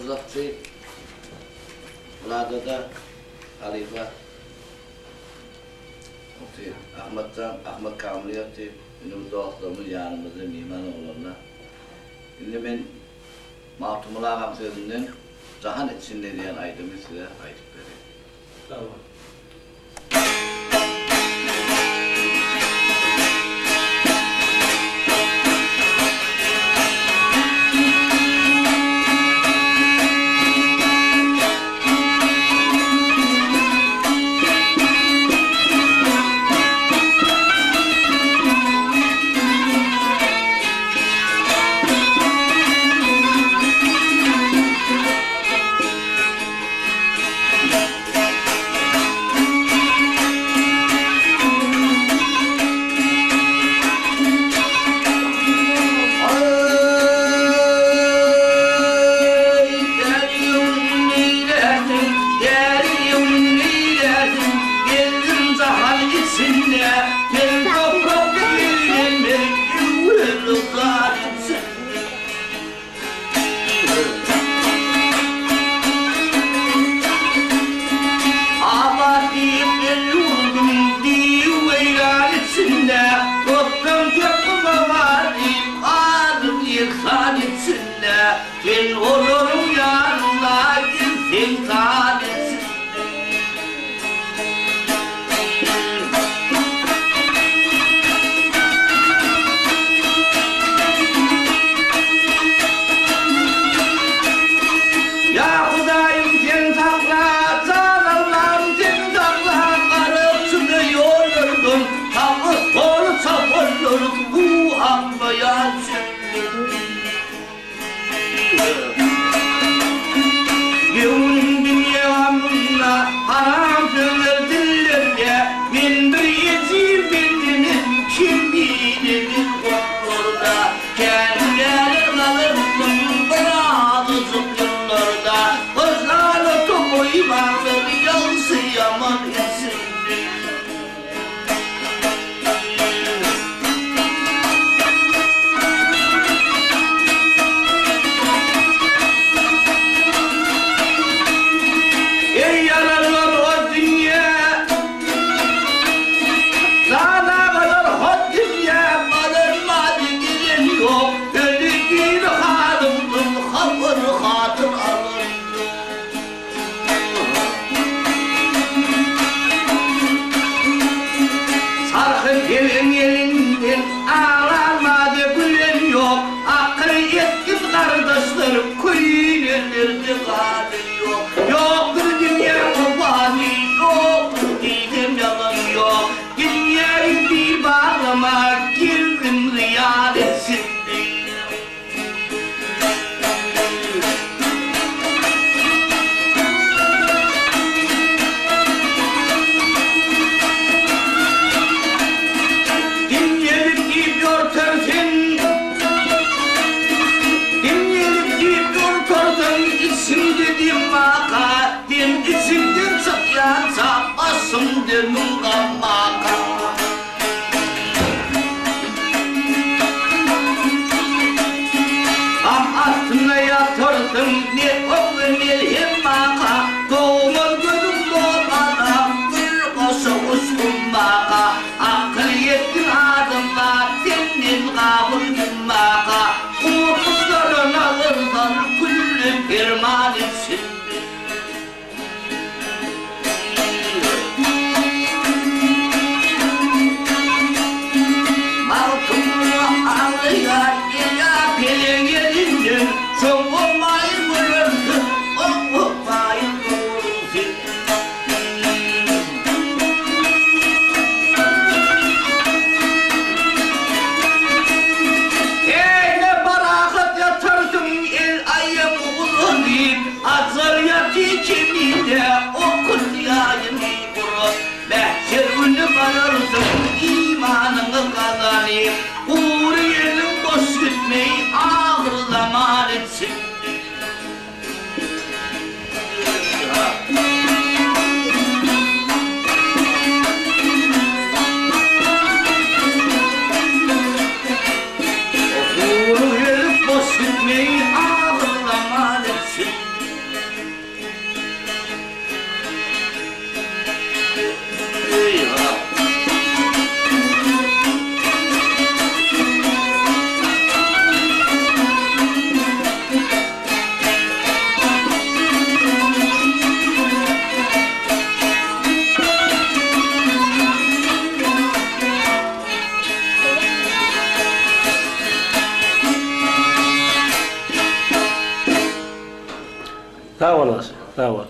Kızakçı, Vlada'da Halife, Ahmet Kamiliyat'ı, benim dostlarımız yanımızda Miman oğlanlar. Şimdi ben Mahtumul Ağam sözünden Cahan içinde diyen aydımı size aydık vereyim. Tamam. Ben olurum yanına gitsin tanesi. Ya Hudayım sen sakla, cananlam sen sakla, karısını yoğurdun, tavuk kolu sapırlırız bu anmaya çıktın. Gönlüm dünyamına haram söyler dillerce, ben bir yetim bildiğinin kim bilir orada. Kendileri kalırsın bırakırsın yıllarda, kızlarla topu imanları yansıyaman etsin. Elin elinden ağlanmadı gülen yok, akıl yetkin kardeşlerim kuyunelerde kalın yok. Yoktur dünya kubani, yoktur diyeceğim yalan yok. Dünyayı bir bağlama girdim riyal etsin. İçimden çıkyansa asım demin kalmaka. Altına yatırdım ne oğlu melhem maka. Doğumun gözüm doğmana bir koşu uçtum maka. Akıl yetkin adımlar senin kabulün maka. Umutların alırsan küllü firman için. İmanını kazanayım, uğru yerim boş gitmeyi ağır zaman etsin. Uğru yerim boş gitmeyi ağır zaman etsin. Sağ olasın. Sağ ol.